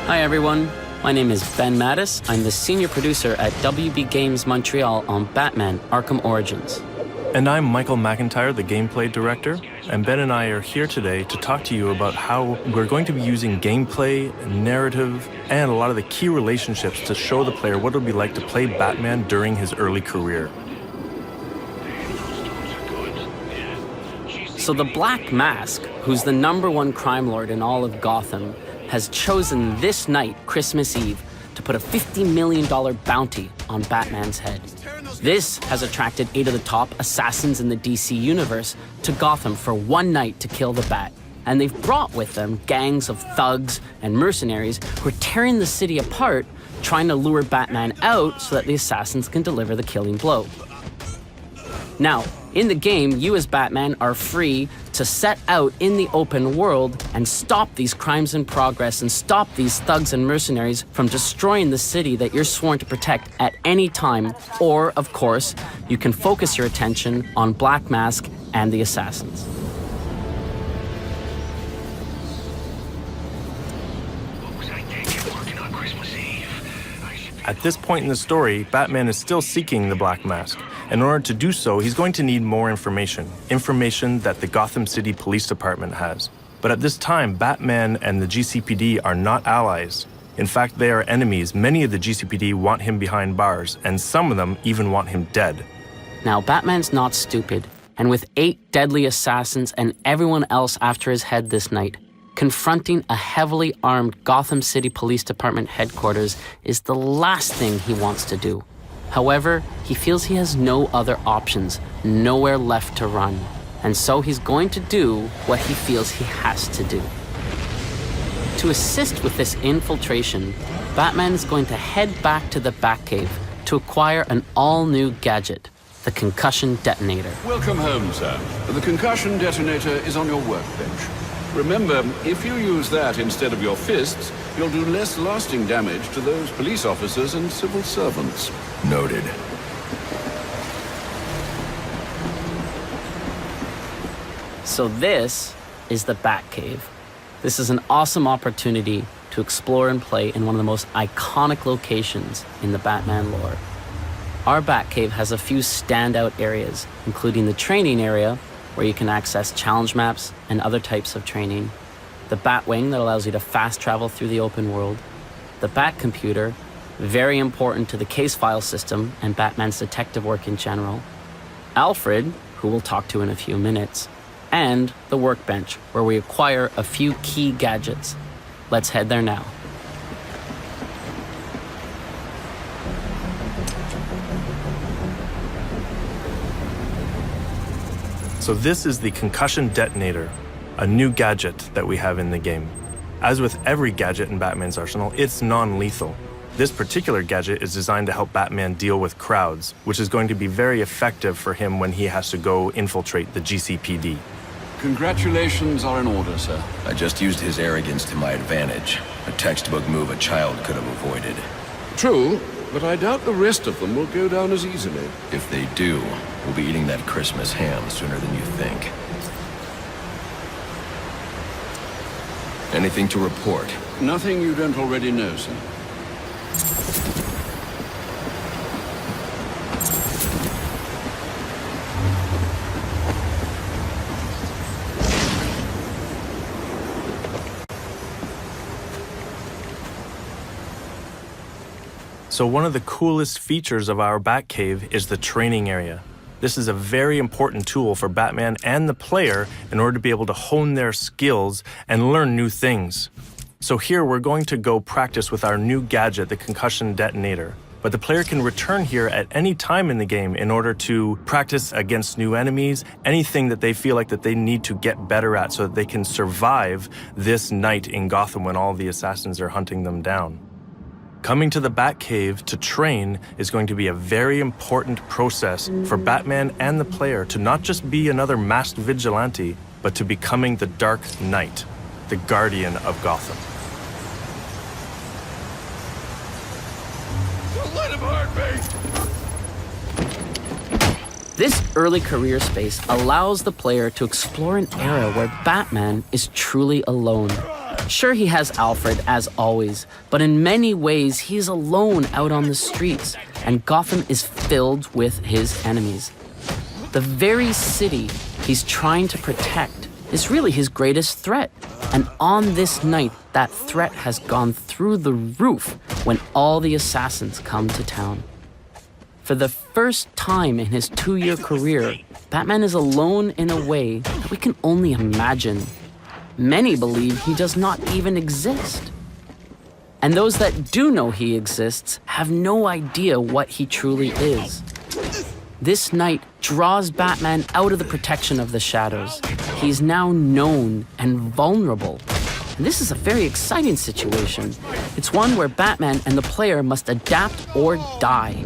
Hi everyone, my name is Ben Mattis. I'm the senior producer at WB Games Montreal on Batman Arkham Origins. And I'm Michael McIntyre, the gameplay director, and Ben and I are here today to talk to you about how we're going to be using gameplay, narrative, and a lot of the key relationships to show the player what it'll be like to play Batman during his early career. So the Black Mask, who's the #1 crime lord in all of Gotham, has chosen this night, Christmas Eve, to put a $50 million bounty on Batman's head. This has attracted 8 of the top assassins in the DC universe to Gotham for one night to kill the Bat. And they've brought with them gangs of thugs and mercenaries who are tearing the city apart, trying to lure Batman out so that the assassins can deliver the killing blow. Now, in the game, you as Batman are free to set out in the open world and stop these crimes in progress and stop these thugs and mercenaries from destroying the city that you're sworn to protect at any time. Or, of course, you can focus your attention on Black Mask and the assassins. At this point in the story, Batman is still seeking the Black Mask. In order to do so, he's going to need more information that the Gotham City Police Department has. But at this time, Batman and the GCPD are not allies. In fact, they are enemies. Many of the GCPD want him behind bars, and some of them even want him dead. Now, Batman's not stupid, and with 8 deadly assassins and everyone else after his head this night, confronting a heavily armed Gotham City Police Department headquarters is the last thing he wants to do. However, he feels he has no other options, nowhere left to run. And so he's going to do what he feels he has to do. To assist with this infiltration, Batman is going to head back to the Batcave to acquire an all-new gadget, the concussion detonator. Welcome home, sir. The concussion detonator is on your workbench. Remember, if you use that instead of your fists, you'll do less lasting damage to those police officers and civil servants. Noted. So this is the Batcave. This is an awesome opportunity to explore and play in one of the most iconic locations in the Batman lore. Our Batcave has a few standout areas, including the training area, where you can access challenge maps and other types of training, the Batwing that allows you to fast travel through the open world, the Bat Computer, very important to the case file system and Batman's detective work in general, Alfred, who we'll talk to in a few minutes, and the Workbench, where we acquire a few key gadgets. Let's head there now. So this is the concussion detonator, a new gadget that we have in the game. As with every gadget in Batman's arsenal, it's non-lethal. This particular gadget is designed to help Batman deal with crowds, which is going to be very effective for him when he has to go infiltrate the GCPD. Congratulations are in order, sir. I just used his arrogance to my advantage. A textbook move a child could have avoided. True, but I doubt the rest of them will go down as easily. If they do, we'll be eating that Christmas ham sooner than you think. Anything to report? Nothing you don't already know, sir. So one of the coolest features of our Batcave is the training area. This is a very important tool for Batman and the player in order to be able to hone their skills and learn new things. So here we're going to go practice with our new gadget, the concussion detonator. But the player can return here at any time in the game in order to practice against new enemies, anything that they feel like that they need to get better at so that they can survive this night in Gotham when all the assassins are hunting them down. Coming to the Batcave to train is going to be a very important process for Batman and the player to not just be another masked vigilante, but to becoming the Dark Knight, the guardian of Gotham. Don't let him hurt me! This early career space allows the player to explore an era where Batman is truly alone. Sure, he has Alfred, as always, but in many ways, he's alone out on the streets, and Gotham is filled with his enemies. The very city he's trying to protect is really his greatest threat. And on this night, that threat has gone through the roof when all the assassins come to town. For the first time in his 2-year career, Batman is alone in a way that we can only imagine. Many believe he does not even exist. And those that do know he exists have no idea what he truly is. This night draws Batman out of the protection of the shadows. He's now known and vulnerable. And this is a very exciting situation. It's one where Batman and the player must adapt or die.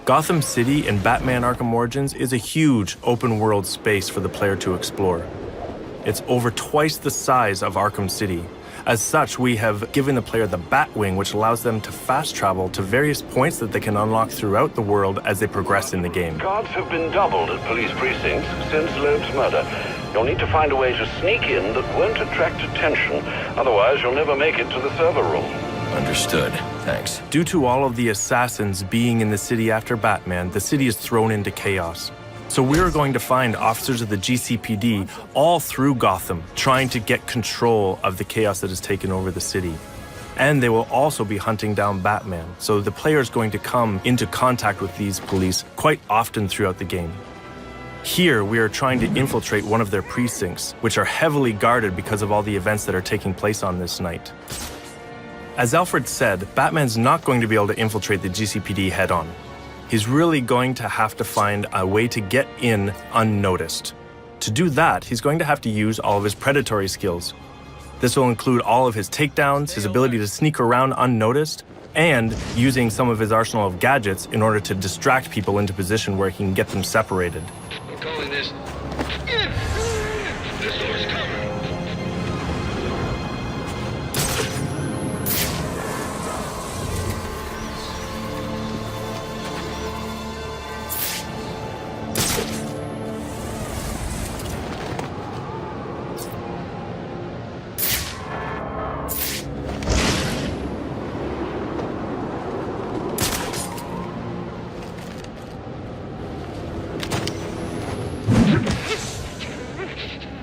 Gotham City in Batman Arkham Origins is a huge open-world space for the player to explore. It's over twice the size of Arkham City. As such, we have given the player the Batwing, which allows them to fast travel to various points that they can unlock throughout the world as they progress in the game. Guards have been doubled at police precincts since Loeb's murder. You'll need to find a way to sneak in that won't attract attention. Otherwise, you'll never make it to the server room. Understood. Thanks. Due to all of the assassins being in the city after Batman, the city is thrown into chaos. So we're going to find officers of the GCPD all through Gotham, trying to get control of the chaos that has taken over the city. And they will also be hunting down Batman, so the player is going to come into contact with these police quite often throughout the game. Here, we are trying to infiltrate one of their precincts, which are heavily guarded because of all the events that are taking place on this night. As Alfred said, Batman's not going to be able to infiltrate the GCPD head-on. He's really going to have to find a way to get in unnoticed. To do that, he's going to have to use all of his predatory skills. This will include all of his takedowns, his ability to sneak around unnoticed, and using some of his arsenal of gadgets in order to distract people into position where he can get them separated. I'm calling this. This door's covered.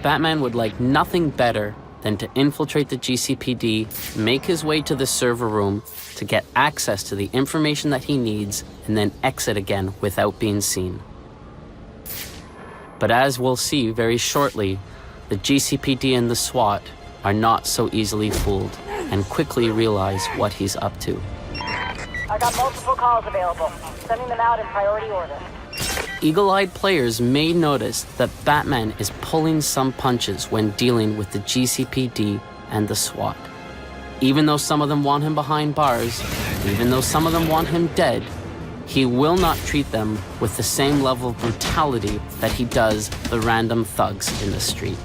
Batman would like nothing better than to infiltrate the GCPD, make his way to the server room to get access to the information that he needs, and then exit again without being seen. But as we'll see very shortly, the GCPD and the SWAT are not so easily fooled and quickly realize what he's up to. I got multiple calls available. Sending them out in priority order. Eagle-eyed players may notice that Batman is pulling some punches when dealing with the GCPD and the SWAT. Even though some of them want him behind bars, even though some of them want him dead, he will not treat them with the same level of brutality that he does the random thugs in the street.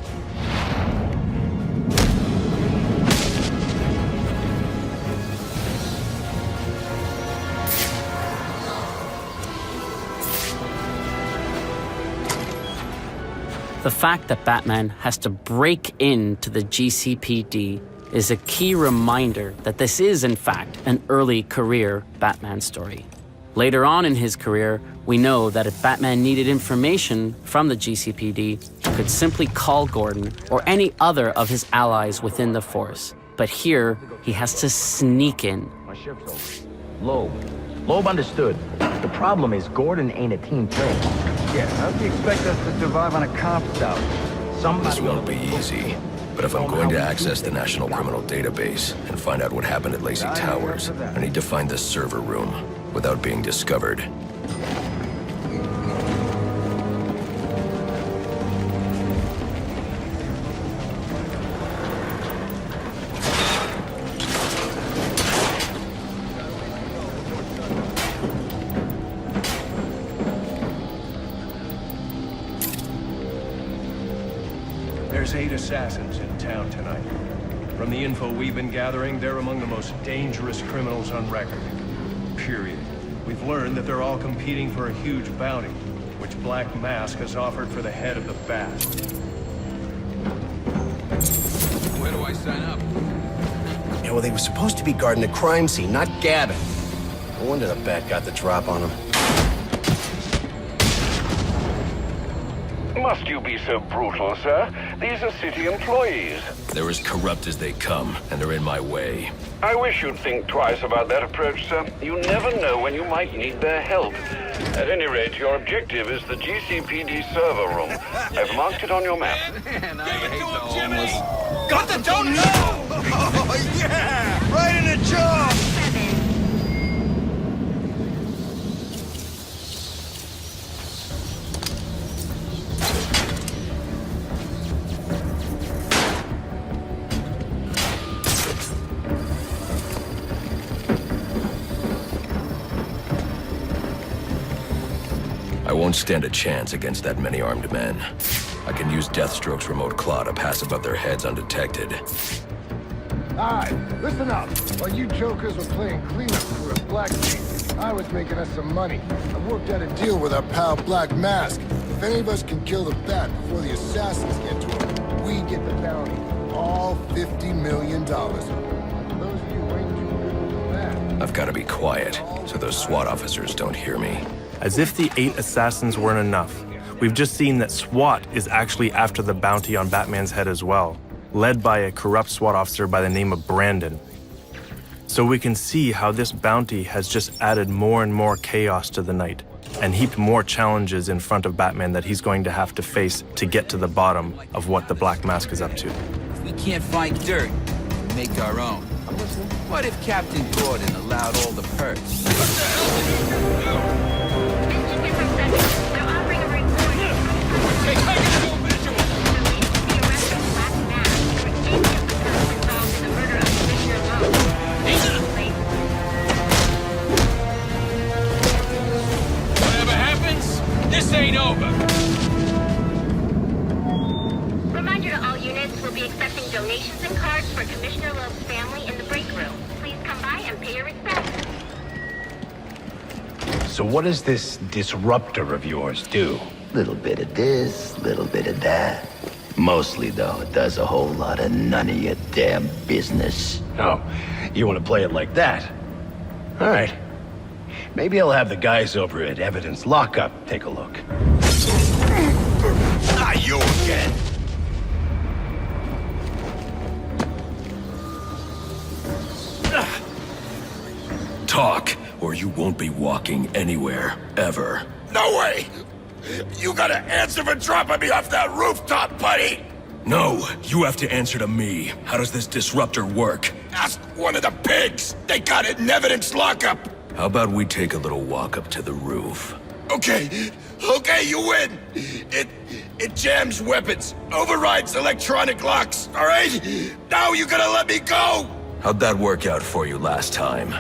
The fact that Batman has to break into the GCPD is a key reminder that this is, in fact, an early career Batman story. Later on in his career, we know that if Batman needed information from the GCPD, he could simply call Gordon or any other of his allies within the force. But here, he has to sneak in. My shift's over. Loeb understood. The problem is Gordon ain't a team player. Yeah, how do you expect us to survive on a cop's out? This won't be easy. But if I'm going to access the National Criminal Database and find out what happened at Lacey Towers, I need to find the server room without being discovered. There's 8 assassins in town tonight. From the info we've been gathering, they're among the most dangerous criminals on record. Period. We've learned that they're all competing for a huge bounty, which Black Mask has offered for the head of the Bat. Where do I sign up? Yeah, well, they were supposed to be guarding the crime scene, not Gavin. No wonder the Bat got the drop on him. Must you be so brutal, sir? These are city employees. They're as corrupt as they come, and they're in my way. I wish you'd think twice about that approach, sir. You never know when you might need their help. At any rate, your objective is the GCPD server room. I've marked it on your map. Man, I hate the homeless. Got the donut! Oh, yeah! Right in the jaw! I won't stand a chance against that many armed men. I can use Deathstroke's remote claw to pass above their heads undetected. Alright, listen up. While you jokers were playing cleanup crew at Blackgate, I was making us some money. I worked out a deal with our pal Black Mask. If any of us can kill the Bat before the assassins get to him, we get the bounty. All $50 million. Those of you who ain't too good with the Bat. I've got to be quiet, so those SWAT officers don't hear me. As if the 8 assassins weren't enough, we've just seen that SWAT is actually after the bounty on Batman's head as well, led by a corrupt SWAT officer by the name of Brandon. So we can see how this bounty has just added more and more chaos to the night, and heaped more challenges in front of Batman that he's going to have to face to get to the bottom of what the Black Mask is up to. If we can't find dirt, we make our own. What if Captain Gordon allowed all the perks? What the hell? Whatever happens, this ain't over. Reminder to all units, we'll be accepting donations and cards for Commissioner Loeb's family in the break room. Please come by and pay your respects. So what does this disruptor of yours do? Little bit of this, little bit of that. Mostly, though, it does a whole lot of none of your damn business. Oh, you want to play it like that? All right. Maybe I'll have the guys over at Evidence Lockup take a look. Ah, you again! Talk, or you won't be walking anywhere, ever. No way! You gotta answer for dropping me off that rooftop, buddy! No, you have to answer to me. How does this disruptor work? Ask one of the pigs! They got it in Evidence Lockup! How about we take a little walk up to the roof? Okay, you win! It jams weapons, overrides electronic locks, all right? Now you gotta let me go! How'd that work out for you last time?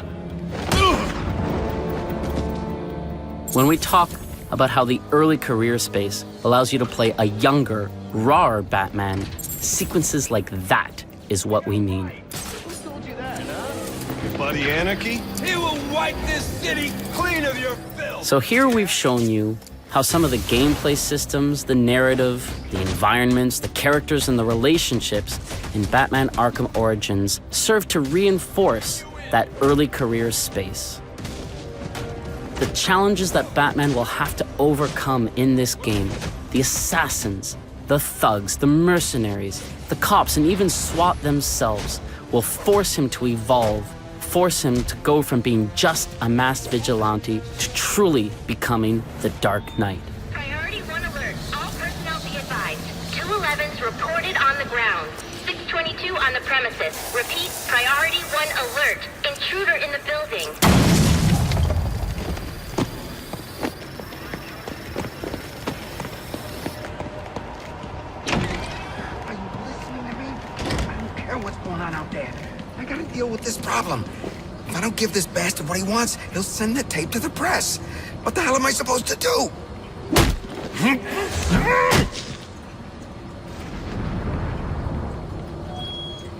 When we talk about how the early career space allows you to play a younger, rawer Batman, sequences like that is what we mean. Who told you that, huh? Your buddy Anarchy? He will wipe this city clean of your filth! So here we've shown you how some of the gameplay systems, the narrative, the environments, the characters, and the relationships in Batman Arkham Origins serve to reinforce that early career space. The challenges that Batman will have to overcome in this game, the assassins, the thugs, the mercenaries, the cops, and even SWAT themselves will force him to evolve, force him to go from being just a masked vigilante to truly becoming the Dark Knight. Priority 1 alert. All personnel be advised. 211's reported on the ground. 622 on the premises. Repeat, priority 1 alert. Intruder in the building. Are you listening to me? I don't care what's going on out there. I gotta deal with this problem. If I don't give this bastard what he wants, he'll send the tape to the press. What the hell am I supposed to do?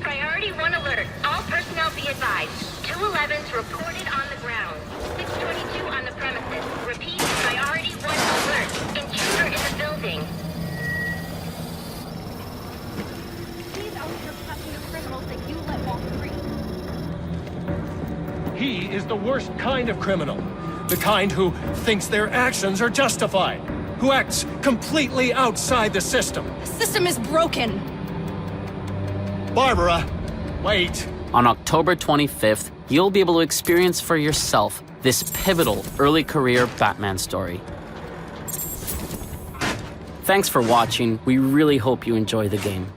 Priority 1 alert. All personnel be advised. 211's reported on the ground. 622 on the premises. Repeat, priority 1 alert. Intruder in the building. These are your captain of criminals that you let walk free. He is the worst kind of criminal. The kind who thinks their actions are justified. Who acts completely outside the system. The system is broken. Barbara, wait. On October 25th, you'll be able to experience for yourself this pivotal early career Batman story. Thanks for watching. We really hope you enjoy the game.